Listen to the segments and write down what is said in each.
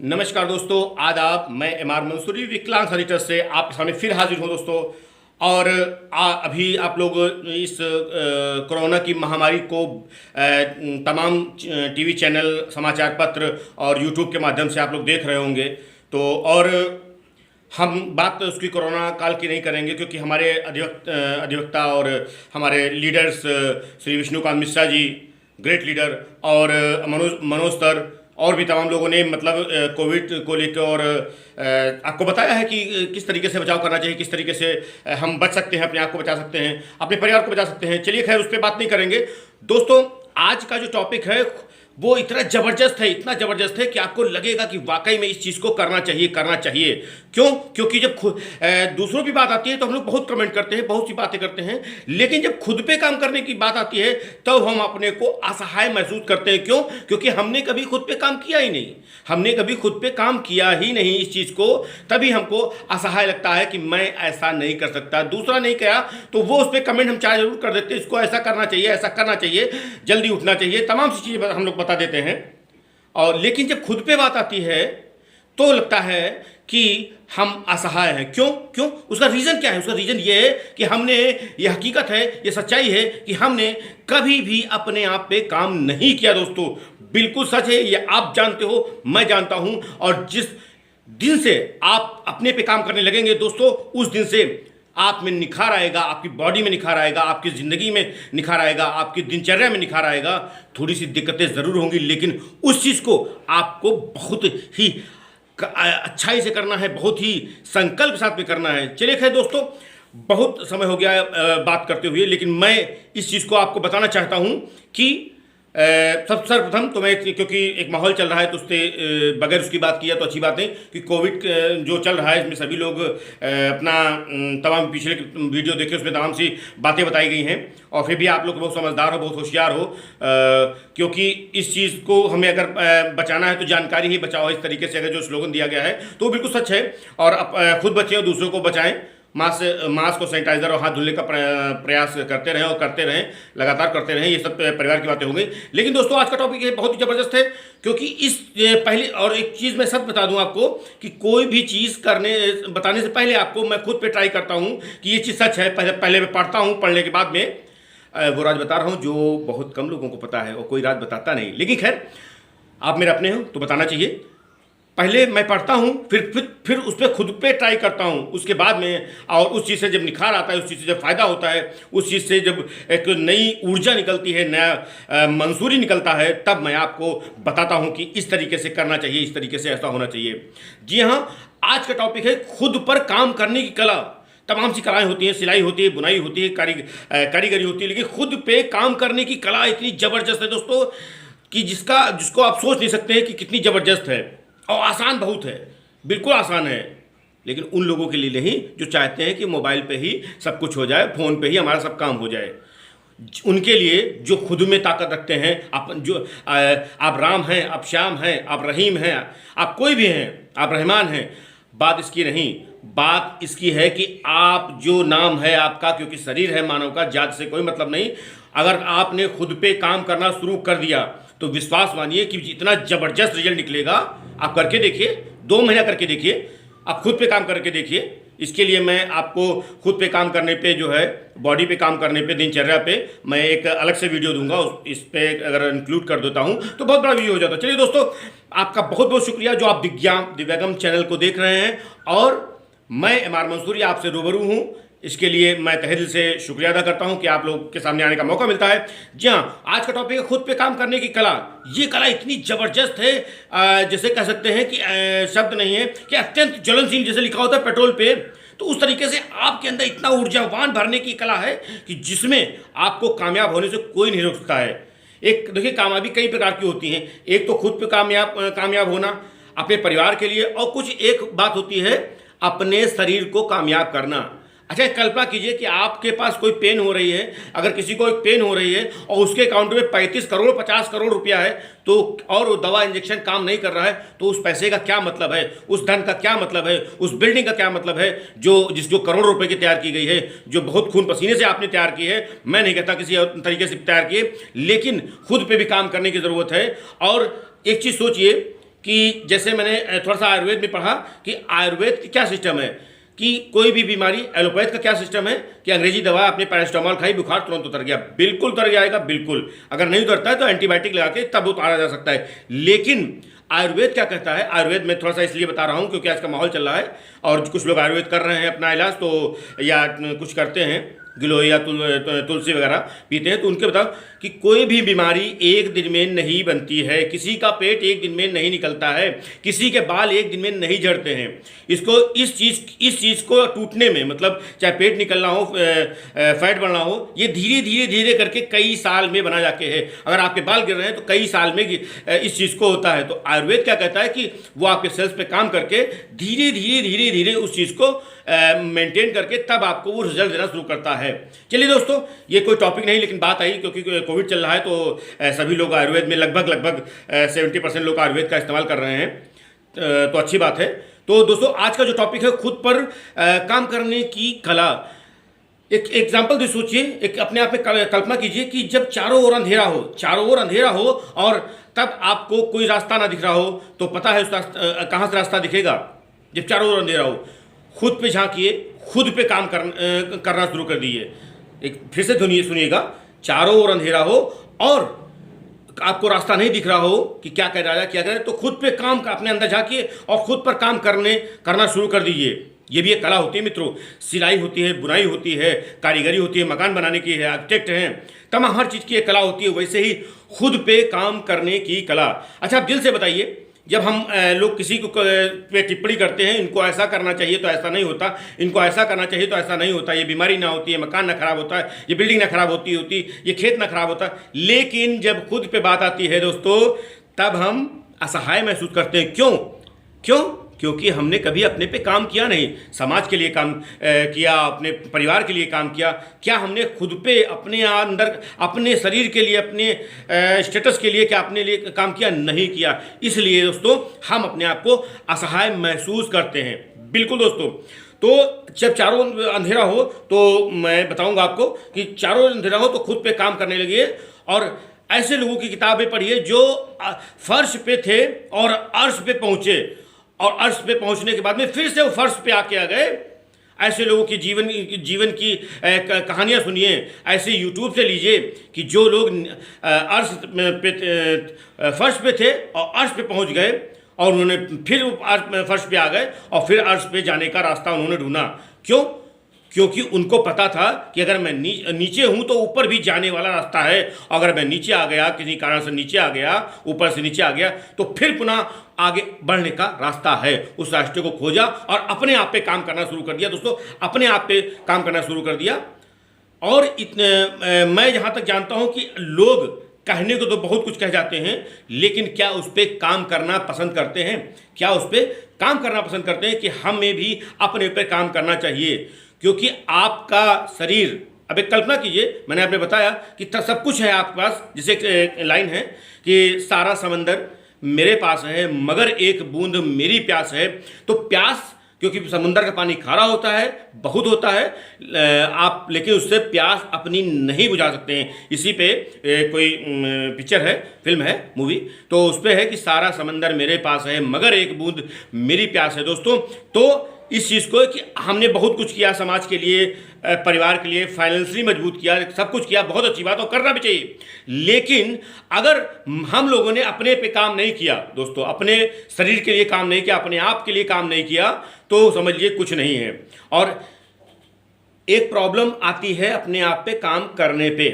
नमस्कार दोस्तों, आदाब। मैं एमआर मंसूरी विकलांग एडिटर से आपके सामने फिर हाजिर हूँ दोस्तों। और अभी आप लोग इस कोरोना की महामारी को तमाम टीवी चैनल, समाचार पत्र और यूट्यूब के माध्यम से आप लोग देख रहे होंगे। तो और हम बात उसकी कोरोना काल की नहीं करेंगे, क्योंकि हमारे अधिवक्ता और हमारे leaders Shri Vishnukant Mishra ji, great leader, और मनोज सर और भी तमाम लोगों ने मतलब कोविड को लेकर और आपको बताया है कि किस तरीके से बचाव करना चाहिए, किस तरीके से हम बच सकते हैं, अपने आप को बचा सकते हैं, अपने परिवार को बचा सकते हैं। चलिए खैर, उस पर बात नहीं करेंगे दोस्तों। आज का जो टॉपिक है वो इतना ज़बरदस्त है, इतना ज़बरदस्त है कि आपको लगेगा कि वाकई में इस चीज़ को करना चाहिए, करना चाहिए। क्यों? क्योंकि जब दूसरों की बात आती है तो हम लोग बहुत कमेंट करते हैं, बहुत सी बातें करते हैं, लेकिन जब खुद पे काम करने की बात आती है तब तो हम अपने को असहाय महसूस करते हैं। क्यों? क्योंकि हमने कभी खुद पे काम किया ही नहीं, हमने कभी खुद पे काम किया ही नहीं इस चीज़ को। तभी हमको असहाय लगता है कि मैं ऐसा नहीं कर सकता, दूसरा नहीं किया तो वो उस पर कमेंट हम चाहे जरूर कर देते हैं, इसको ऐसा करना चाहिए, ऐसा करना चाहिए, जल्दी उठना चाहिए, तमाम सी चीज़ें हम लोग बता देते हैं। और लेकिन जब खुद पे बात आती है तो लगता है कि हम असहाय हैं। क्यों? उसका रीज़न क्या है? उसका रीज़न ये है कि हमने, ये हकीकत है, ये सच्चाई है कि हमने कभी भी अपने आप पे काम नहीं किया दोस्तों। बिल्कुल सच है, ये आप जानते हो, मैं जानता हूं। और जिस दिन से आप अपने पे काम करने लगेंगे दोस्तों, उस दिन से आप में निखार आएगा, आपकी बॉडी में निखार आएगा, आपकी ज़िंदगी में निखार आएगा, आपकी दिनचर्या में निखार आएगा। थोड़ी सी दिक्कतें ज़रूर होंगी, लेकिन उस चीज़ को आपको बहुत ही अच्छाई से करना है, बहुत ही संकल्प साथ में करना है। चलिए खैर दोस्तों, बहुत समय हो गया बात करते हुए, लेकिन मैं इस चीज़ को आपको बताना चाहता हूँ कि सर्वप्रथम तो मैं, क्योंकि एक माहौल चल रहा है तो उससे बगैर उसकी बात किया तो अच्छी बात नहीं, कि कोविड जो चल रहा है इसमें सभी लोग अपना तमाम पिछले वीडियो देखे, उसमें तमाम सी बातें बताई गई हैं। और फिर भी आप लोग बहुत समझदार हो, बहुत होशियार हो, क्योंकि इस चीज़ को हमें अगर बचाना है तो जानकारी ही बचाओ, इस तरीके से अगर जो स्लोगन दिया गया है तो वो बिल्कुल सच है। और खुद बचें और दूसरों को बचाएं, मास्क और सैनिटाइजर और हाथ धुलने का प्रयास करते रहें और करते रहें, लगातार करते रहें। ये सब परिवार की बातें हो गई। लेकिन दोस्तों, आज का टॉपिक ये बहुत ही ज़बरदस्त है, क्योंकि इस पहले, और एक चीज़ मैं सच बता दूं आपको कि कोई भी चीज़ बताने से पहले आपको मैं खुद पे ट्राई करता हूं कि ये चीज़ सच है। पहले मैं पढ़ता हूँ, पढ़ने के बाद में वो राज बता रहा हूँ जो बहुत कम लोगों को पता है, और कोई राज बताता नहीं। लेकिन खैर, आप मेरे अपने हो तो बताना चाहिए। पहले मैं पढ़ता हूँ, फिर उस पर खुद पे ट्राई करता हूँ, उसके बाद में, और उस चीज़ से जब निखार आता है, उस चीज़ से जब फ़ायदा होता है, उस चीज़ से जब एक नई ऊर्जा निकलती है, नया मंसूरी निकलता है, तब मैं आपको बताता हूँ कि इस तरीके से करना चाहिए, इस तरीके से ऐसा होना चाहिए। जी हाँ, आज का टॉपिक है खुद पर काम करने की कला। तमाम सी कलाएँ होती हैं, सिलाई होती है, बुनाई होती है, कारीगरी होती है, लेकिन खुद पे काम करने की कला इतनी ज़बरदस्त है दोस्तों कि जिसको आप सोच नहीं सकते हैं कि कितनी ज़बरदस्त है। और आसान बहुत है, बिल्कुल आसान है, लेकिन उन लोगों के लिए नहीं जो चाहते हैं कि मोबाइल पे ही सब कुछ हो जाए, फ़ोन पे ही हमारा सब काम हो जाए। उनके लिए जो खुद में ताकत रखते हैं, आप राम हैं, आप श्याम हैं, आप रहीम हैं, आप कोई भी हैं, आप रहमान हैं। बात इसकी नहीं, बात इसकी है कि आप जो नाम है आपका, क्योंकि शरीर है मानव का, जात से कोई मतलब नहीं। अगर आपने खुद पे काम करना शुरू कर दिया तो विश्वास मानिए कि इतना ज़बरदस्त रिजल्ट निकलेगा। आप करके देखिए, 2 महीना करके देखिए, आप खुद पे काम करके देखिए। इसके लिए मैं आपको खुद पे काम करने पे, जो है बॉडी पे काम करने पे, दिनचर्या पे, मैं एक अलग से वीडियो दूंगा। इस पे अगर इंक्लूड कर देता हूं तो बहुत बड़ा वीडियो हो जाता है। चलिए दोस्तों, आपका बहुत बहुत शुक्रिया जो आप दिव्यांगम चैनल को देख रहे हैं, और मैं एमआर मंसूरी आपसे रूबरू हूँ। इसके लिए मैं तहे दिल से शुक्रिया अदा करता हूं कि आप लोग के सामने आने का मौका मिलता है। जी हाँ, आज का टॉपिक है खुद पे काम करने की कला। ये कला इतनी ज़बरदस्त है, जैसे कह सकते हैं कि शब्द नहीं है कि अत्यंत ज्वलनशील, जैसे लिखा होता है पेट्रोल पे, तो उस तरीके से आपके अंदर इतना ऊर्जावान भरने की कला है कि जिसमें आपको कामयाब होने से कोई नहीं रोक सकता है। एक देखिए, कामयाबी कई प्रकार की होती हैं। एक तो खुद पे कामयाब होना अपने परिवार के लिए, और कुछ एक बात होती है अपने शरीर को कामयाब करना। अच्छा, कल्पना कीजिए कि आपके पास कोई पेन हो रही है, अगर किसी को एक पेन हो रही है और उसके अकाउंट में 35 करोड़ 50 करोड़ रुपया है, तो और वो दवा इंजेक्शन काम नहीं कर रहा है, तो उस पैसे का क्या मतलब है, उस धन का क्या मतलब है, उस बिल्डिंग का क्या मतलब है जो करोड़ रुपए की तैयार की गई है, जो बहुत खून पसीने से आपने तैयार की है। मैं नहीं कहता किसी और तरीके से तैयार किए, लेकिन खुद पे भी काम करने की ज़रूरत है। और एक चीज़ सोचिए कि जैसे मैंने थोड़ा सा आयुर्वेद में पढ़ा कि आयुर्वेद क्या सिस्टम है कि कोई भी बीमारी, एलोपैथ का क्या सिस्टम है कि अंग्रेजी दवा आपने पैरास्टामोल खाई, बुखार तुरंत उतर गया, बिल्कुल उतर जाएगा, बिल्कुल। अगर नहीं उतरता है तो एंटीबायोटिक लगा के तब उतारा जा सकता है। लेकिन आयुर्वेद क्या कहता है, आयुर्वेद में थोड़ा सा इसलिए बता रहा हूँ क्योंकि आज का माहौल चल रहा है और कुछ लोग आयुर्वेद कर रहे हैं अपना इलाज, तो या कुछ करते हैं गिलोय या तुलसी वगैरह पीते हैं, तो उनके बताओ कि कोई भी बीमारी एक दिन में नहीं बनती है, किसी का पेट एक दिन में नहीं निकलता है, किसी के बाल एक दिन में नहीं झड़ते हैं। इसको इस चीज़ को टूटने में, मतलब चाहे पेट निकलना हो, फैट बढ़ना हो, ये धीरे धीरे धीरे करके कई साल में बना जाके है। अगर आपके बाल गिर रहे हैं तो कई साल में इस चीज़ को होता है। तो आयुर्वेद क्या कहता है कि वो आपके सेल्स पे काम करके धीरे धीरे धीरे धीरे उस चीज़ को मेंटेन करके तब आपको वो रिजल्ट देना शुरू करता है। चलिए दोस्तों, ये कोई टॉपिक नहीं, लेकिन बात आई क्योंकि कोविड चल रहा है तो सभी लोग आयुर्वेद में लगभग 70% लोग आयुर्वेद का इस्तेमाल कर रहे हैं, तो अच्छी बात है। तो दोस्तों, आज का जो टॉपिक है खुद पर काम करने की कला। एक एग्जाम्पल भी सोचिए, एक अपने आप में कल्पना कीजिए कि जब चारों ओर अंधेरा हो और तब आपको कोई रास्ता ना दिख रहा हो, तो पता है उस कहाँ से रास्ता दिखेगा? जब चारों ओर अंधेरा हो, खुद पे झांकिए, खुद पे काम करना शुरू कर दीजिए। एक फिर से सुनिएगा, चारों ओर अंधेरा हो और आपको रास्ता नहीं दिख रहा हो कि क्या कर रहा है क्या करे, तो खुद पे काम अपने अंदर झांकिए और खुद पर काम करना शुरू कर दीजिए। ये भी एक कला होती है मित्रों। सिलाई होती है, बुनाई होती है, कारीगरी होती है, मकान बनाने की है, आर्किटेक्ट हैं, तमाम हर चीज़ की एक कला होती है। वैसे ही खुद पे काम करने की कला। अच्छा, आप दिल से बताइए, जब हम लोग किसी को पे टिप्पणी करते हैं, इनको ऐसा करना चाहिए तो ऐसा नहीं होता, इनको ऐसा करना चाहिए तो ऐसा नहीं होता, ये बीमारी ना होती है, मकान ना खराब होता है, ये बिल्डिंग ना खराब होती ये खेत ना खराब होता, लेकिन जब खुद पे बात आती है दोस्तों, तब हम असहाय महसूस करते हैं। क्यों? क्योंकि हमने कभी अपने पे काम किया नहीं, समाज के लिए काम किया, अपने परिवार के लिए काम किया। क्या हमने खुद पे अपने अंदर, अपने शरीर के लिए, अपने स्टेटस के लिए क्या अपने लिए काम किया? नहीं किया। इसलिए दोस्तों हम अपने आप को असहाय महसूस करते हैं। बिल्कुल दोस्तों। तो जब चारों अंधेरा हो, तो मैं बताऊंगा आपको कि चारों अंधेरा हो तो खुद पे काम करने लगिए और ऐसे लोगों की किताबें पढ़िए जो फर्श पे थे और अर्श पे पहुंचे, और अर्श पे पहुंचने के बाद में फिर से वो फर्श पे आ गए। ऐसे लोगों की जीवन की कहानियां सुनिए। ऐसे यूट्यूब से लीजिए कि जो लोग अर्श पे फर्श पे थे और अर्श पे पहुंच गए और उन्होंने फिर फर्श पे आ गए और फिर अर्श पे जाने का रास्ता उन्होंने ढूंढा। क्यों? क्योंकि उनको पता था कि अगर मैं नीचे हूं तो ऊपर भी जाने वाला रास्ता है। अगर मैं नीचे आ गया, किसी कारण से नीचे आ गया, ऊपर से नीचे आ गया, तो फिर पुनः आगे बढ़ने का रास्ता है। उस रास्ते को खोजा और अपने आप पे काम करना शुरू कर दिया। दोस्तों, अपने आप पे काम करना शुरू कर दिया। और मैं जहाँ तक जानता हूँ कि लोग कहने को तो बहुत कुछ कह जाते हैं, लेकिन क्या उस पर काम करना पसंद करते हैं? क्या उस पर काम करना पसंद करते हैं कि हमें भी अपने पे काम करना चाहिए? क्योंकि आपका शरीर, अब एक कल्पना कीजिए, मैंने आपने बताया कि सब कुछ है आपके पास। जैसे एक लाइन है कि सारा समंदर मेरे पास है मगर एक बूंद मेरी प्यास है। तो प्यास, क्योंकि समुंदर का पानी खारा होता है, बहुत होता है, आप लेकिन उससे प्यास अपनी नहीं बुझा सकते हैं। इसी पे कोई पिक्चर है, फिल्म है, मूवी, तो उस पर है कि सारा समंदर मेरे पास है मगर एक बूंद मेरी प्यास है। दोस्तों, तो इस चीज़ को कि हमने बहुत कुछ किया समाज के लिए, परिवार के लिए, फाइनेंशियली मजबूत किया, सब कुछ किया, बहुत अच्छी बात और करना भी चाहिए। लेकिन अगर हम लोगों ने अपने पे काम नहीं किया दोस्तों, अपने शरीर के लिए काम नहीं किया, अपने आप के लिए काम नहीं किया, तो समझिए कुछ नहीं है। और एक प्रॉब्लम आती है अपने आप पे काम करने पे।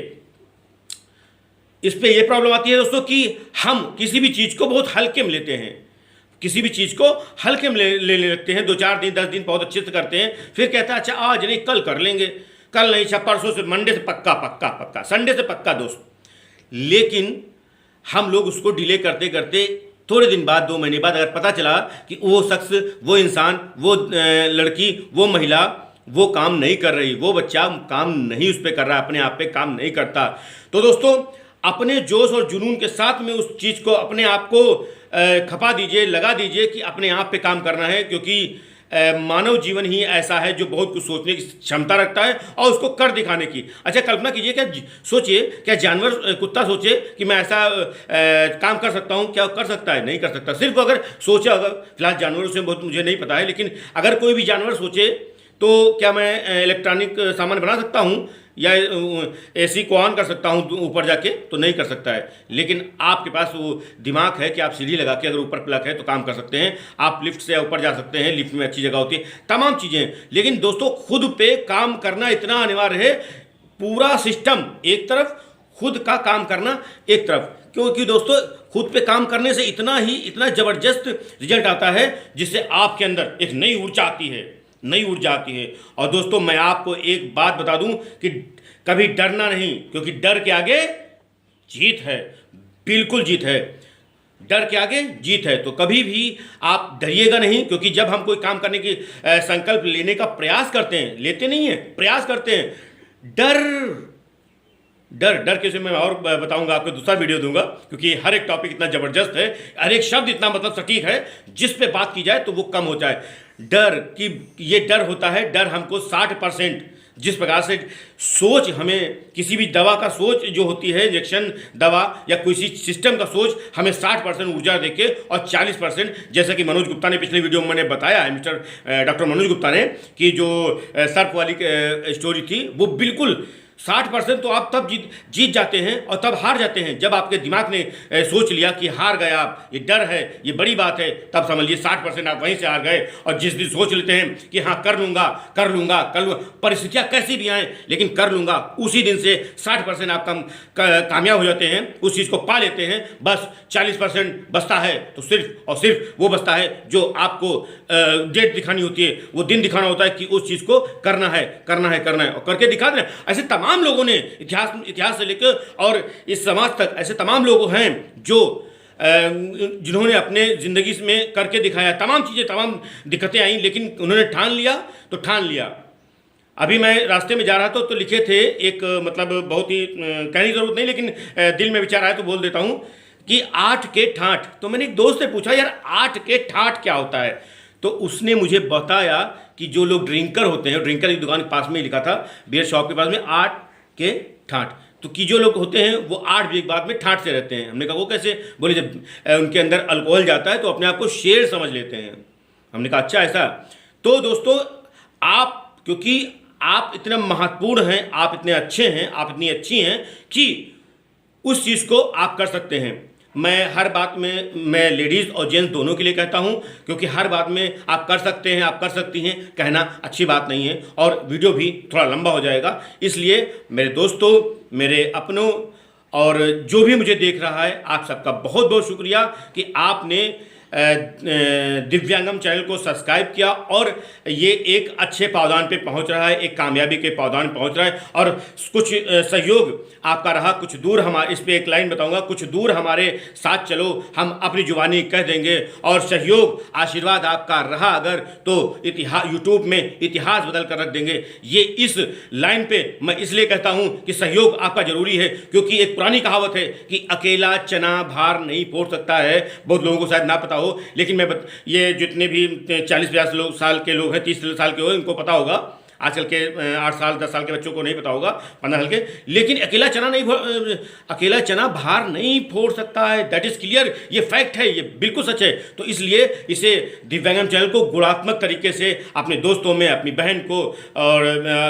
इस पे ये प्रॉब्लम आती है दोस्तों कि हम किसी भी चीज़ को बहुत हल्के में लेते हैं, किसी भी चीज़ को हल्के में ले लगते हैं। 2-4 दिन 10 दिन बहुत अच्छे से करते हैं, फिर कहता है अच्छा आज नहीं कल कर लेंगे, कल नहीं, अच्छा परसों से, मंडे से पक्का, संडे से पक्का दोस्त। लेकिन हम लोग उसको डिले करते करते थोड़े दिन बाद, 2 महीने बाद अगर पता चला कि वो शख्स, वो इंसान, वो लड़की, वो महिला वो काम नहीं कर रही, वो बच्चा काम नहीं उस पर कर रहा, अपने आप पे काम नहीं करता, तो दोस्तों अपने जोश और जुनून के साथ में उस चीज़ को, अपने आप को खपा दीजिए, लगा दीजिए कि अपने आप पे काम करना है। क्योंकि मानव जीवन ही ऐसा है जो बहुत कुछ सोचने की क्षमता रखता है और उसको कर दिखाने की। अच्छा कल्पना कीजिए, क्या सोचिए, क्या जानवर कुत्ता सोचे कि मैं ऐसा काम कर सकता हूँ? क्या कर सकता है? नहीं कर सकता। सिर्फ अगर सोचा, अगर फिलहाल जानवरों से बहुत मुझे नहीं पता है, लेकिन अगर कोई भी जानवर सोचे तो क्या मैं इलेक्ट्रॉनिक सामान बना सकता हूँ या एसी को ऑन कर सकता हूँ ऊपर जाके? तो नहीं कर सकता है। लेकिन आपके पास वो दिमाग है कि आप सीढ़ी लगा के अगर ऊपर प्लग है तो काम कर सकते हैं, आप लिफ्ट से ऊपर जा सकते हैं, लिफ्ट में अच्छी जगह होती है, तमाम चीज़ें। लेकिन दोस्तों खुद पे काम करना इतना अनिवार्य है, पूरा सिस्टम एक तरफ, खुद का काम करना एक तरफ, क्योंकि दोस्तों खुद पे काम करने से इतना ज़बरदस्त रिजल्ट आता है जिससे आपके अंदर एक नई ऊर्जा आती है, नई ऊर्जा आती है। और दोस्तों मैं आपको एक बात बता दूं कि कभी डरना नहीं, क्योंकि डर के आगे जीत है, बिल्कुल जीत है, डर के आगे जीत है। तो कभी भी आप डरिएगा नहीं, क्योंकि जब हम कोई काम करने की संकल्प लेने का प्रयास करते हैं, लेते नहीं हैं, प्रयास करते हैं, डर के विषय में और बताऊंगा, आपको दूसरा वीडियो दूंगा, क्योंकि हर एक टॉपिक इतना ज़बरदस्त है, हर एक शब्द इतना मतलब सटीक है, जिस पे बात की जाए तो वो कम होता है। डर की ये डर होता है, डर हमको 60%, जिस प्रकार से सोच, हमें किसी भी दवा का सोच जो होती है, इंजेक्शन दवा या किसी सिस्टम का सोच हमें 60% ऊर्जा देके, और 40% जैसा कि मनोज गुप्ता ने पिछले वीडियो में मैंने बताया है, डॉक्टर मनोज गुप्ता ने, कि जो सर्प वाली स्टोरी थी वो बिल्कुल 60% तो आप तब जीत जाते हैं और तब हार जाते हैं जब आपके दिमाग ने सोच लिया कि हार गए आप, ये डर है, ये बड़ी बात है, तब समझिए 60% आप वहीं से हार गए। और जिस दिन सोच लेते हैं कि हाँ कर लूँगा, परिस्थितियाँ कैसी भी आएँ लेकिन कर लूँगा, उसी दिन से 60% आप कामयाब हो जाते हैं, उस चीज़ को पा लेते हैं। बस 40% बचता है, तो सिर्फ और सिर्फ वो बचता है जो आपको डेट दिखानी होती है, वो दिन दिखाना होता है कि उस चीज़ को करना है और करके दिखा देना। ऐसे तमाम लोगों ने इतिहास से लेकर और इस समाज तक ऐसे तमाम लोग हैं जो जिन्होंने अपने ज़िंदगी में करके दिखाया। तमाम चीज़ें, तमाम दिक्कतें आई, लेकिन उन्होंने ठान लिया। अभी मैं रास्ते में जा रहा था तो लिखे थे एक, मतलब बहुत ही कहने की ज़रूरत नहीं, लेकिन दिल में विचार आया तो बोल देता हूँ कि 8 के ठाठ। तो मैंने एक दोस्त से पूछा, यार 8 के ठाठ क्या होता है? तो उसने मुझे बताया कि जो लोग ड्रिंकर होते हैं, ड्रिंकर की दुकान के पास में ही लिखा था, बियर शॉप के पास में, 8 के ठाठ, तो कि जो लोग होते हैं वो 8 बजे के बाद में ठाठ से रहते हैं। हमने कहा वो कैसे? बोले जब उनके अंदर अल्कोहल जाता है तो अपने आप को शेर समझ लेते हैं। हमने कहा अच्छा ऐसा। तो दोस्तों आप, क्योंकि आप इतने महत्वपूर्ण हैं, आप इतने अच्छे हैं, आप इतनी अच्छी हैं कि उस चीज़ को आप कर सकते हैं। मैं हर बात में मैं लेडीज़ और जेंट्स दोनों के लिए कहता हूं, क्योंकि हर बात में आप कर सकते हैं, आप कर सकती हैं कहना अच्छी बात नहीं है और वीडियो भी थोड़ा लंबा हो जाएगा। इसलिए मेरे दोस्तों, मेरे अपनों और जो भी मुझे देख रहा है, आप सबका बहुत बहुत शुक्रिया कि आपने दिव्यांगम चैनल को सब्सक्राइब किया और ये एक अच्छे पावदान पे पहुंच रहा है, एक कामयाबी के पावदान पहुंच रहा है। और कुछ सहयोग आपका रहा, कुछ दूर हमारे, इस पे एक लाइन बताऊंगा, कुछ दूर हमारे साथ चलो, हम अपनी जुबानी कह देंगे। और सहयोग, आशीर्वाद आपका रहा अगर, तो इतिहास, यूट्यूब में इतिहास बदल कर रख देंगे। ये इस लाइन पे मैं इसलिए कहता हूँ कि सहयोग आपका जरूरी है, क्योंकि एक पुरानी कहावत है कि अकेला चना भार नहीं फोड़ सकता है। बहुत लोगों को शायद ना पता हो, लेकिन ये जितने भी 40-50 साल के लोग हैं, 30 साल के हो, इनको पता होगा। आजकल के 8 साल 10 साल के बच्चों को नहीं पता होगा, 15 साल के। लेकिन अकेला चना भार नहीं फोड़ सकता है, दैट इज क्लियर। ये फैक्ट है, ये बिल्कुल सच है। तो इसलिए इसे दिव्यांगम चैनल को गुणात्मक तरीके से अपने दोस्तों में, अपनी बहन को, और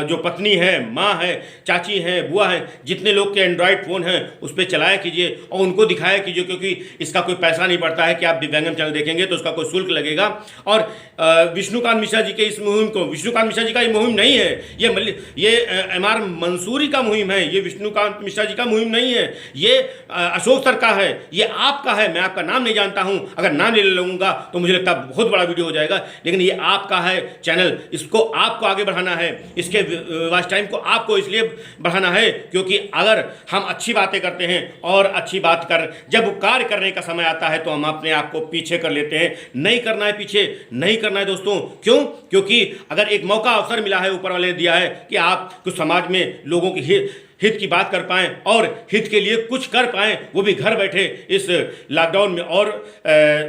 जो पत्नी है, माँ है, चाची है, बुआ है, जितने लोग के एंड्रॉयड फ़ोन हैं उस पर चलाया कीजिए और उनको दिखाया कीजिए, क्योंकि इसका कोई पैसा नहीं पड़ता है कि आप दिव्यांगम चैनल देखेंगे तो उसका कोई शुल्क लगेगा। और विष्णुकांत मिश्रा जी के इस मुहिम को, विष्णुकांत मिश्रा जी का ये मुहिम नहीं है, ये एमआर मंसूरी का मुहिम है, ये विष्णुकांत मिश्रा जी का मुहिम नहीं है, ये अशोक सर का है, ये आपका है। मैं आपका नाम नहीं जानता हूं, अगर नाम ले लूँगा तो मुझे लगता है बहुत बड़ा वीडियो हो जाएगा, लेकिन ये आपका है चैनल, इसको आपको आगे बढ़ाना है, इसके वॉच टाइम को आपको इसलिए बढ़ाना है क्योंकि अगर हम अच्छी बातें करते हैं और अच्छी बात कर, जब कार्य करने का समय आता है तो हम अपने आप को पीछे कर लेते हैं। नहीं करना है, पीछे नहीं करना है दोस्तों। क्यों? क्योंकि अगर एक मौका अवसर मिला है है, ऊपर वाले ने दिया है कि आप कुछ समाज में लोगों की हित की बात कर पाएँ और हित के लिए कुछ कर पाएँ, वो भी घर बैठे इस लॉकडाउन में। और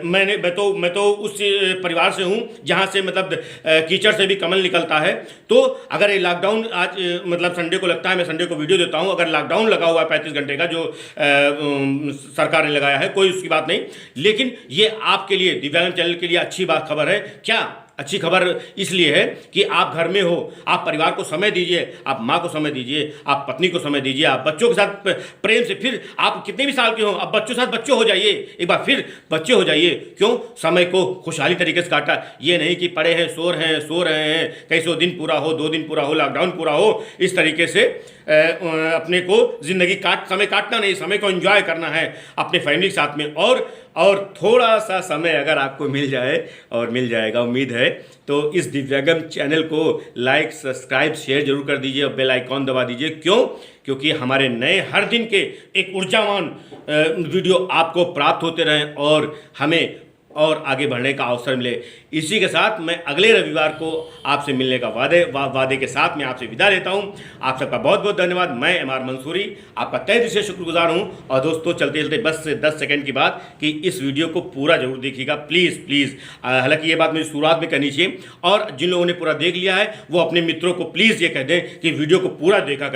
मैं तो उस परिवार से हूँ जहाँ से मतलब कीचड़ से भी कमल निकलता है। तो अगर ये लॉकडाउन आज मतलब संडे को लगता है, मैं संडे को वीडियो देता हूँ, अगर लॉकडाउन लगा हुआ है 35 घंटे का जो सरकार ने लगाया है, कोई उसकी बात नहीं, लेकिन ये आपके लिए, दिव्यांग चैनल के लिए अच्छी बात खबर है। क्या अच्छी खबर इसलिए है कि आप घर में हो, आप परिवार को समय दीजिए, आप माँ को समय दीजिए, आप पत्नी को समय दीजिए, आप बच्चों के साथ प्रेम से, फिर आप कितने भी साल के हो, अब बच्चों के साथ बच्चे हो जाइए, एक बार फिर बच्चे हो जाइए। क्यों? समय को खुशहाली तरीके से काटा, ये नहीं कि पड़े हैं सो रहे हैं, कैसे दिन पूरा हो, 2 दिन पूरा हो, लॉकडाउन पूरा हो, इस तरीके से अपने को ज़िंदगी समय काटना नहीं, समय को एंजॉय करना है अपने फैमिली के साथ में। और थोड़ा सा समय अगर आपको मिल जाए, और मिल जाएगा उम्मीद है, तो इस दिव्यांगम चैनल को लाइक, सब्सक्राइब, शेयर जरूर कर दीजिए और बेल आइकॉन दबा दीजिए। क्यों? क्योंकि हमारे नए हर दिन के एक ऊर्जावान वीडियो आपको प्राप्त होते रहें और हमें और आगे बढ़ने का अवसर मिले। इसी के साथ मैं अगले रविवार को आपसे मिलने का वादे के साथ मैं आपसे विदा लेता हूं। आप सबका बहुत बहुत धन्यवाद। मैं एमआर मंसूरी आपका तहे दिल से शुक्रगुजार हूं। और दोस्तों, चलते चलते बस से 10 सेकंड की बात कि इस वीडियो को पूरा जरूर देखिएगा, प्लीज़। हालांकि ये बात मुझे शुरुआत में करनी चाहिए, और जिन लोगों ने पूरा देख लिया है वो अपने मित्रों को प्लीज़ ये कह दें कि वीडियो को पूरा देखा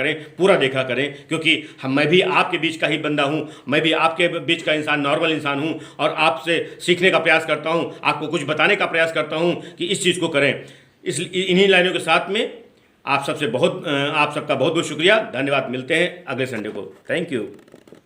करें, क्योंकि मैं भी आपके बीच का ही बंदा हूँ, मैं भी आपके बीच का इंसान, नॉर्मल इंसान हूँ, और आपसे सीखने का प्रयास करता हूँ, आपको कुछ बताने का प्रयास करता हूँ कि इस चीज़ को करें। इन्हीं लाइनों के साथ में आप सबका बहुत बहुत शुक्रिया, धन्यवाद। मिलते हैं अगले संडे को। Thank you.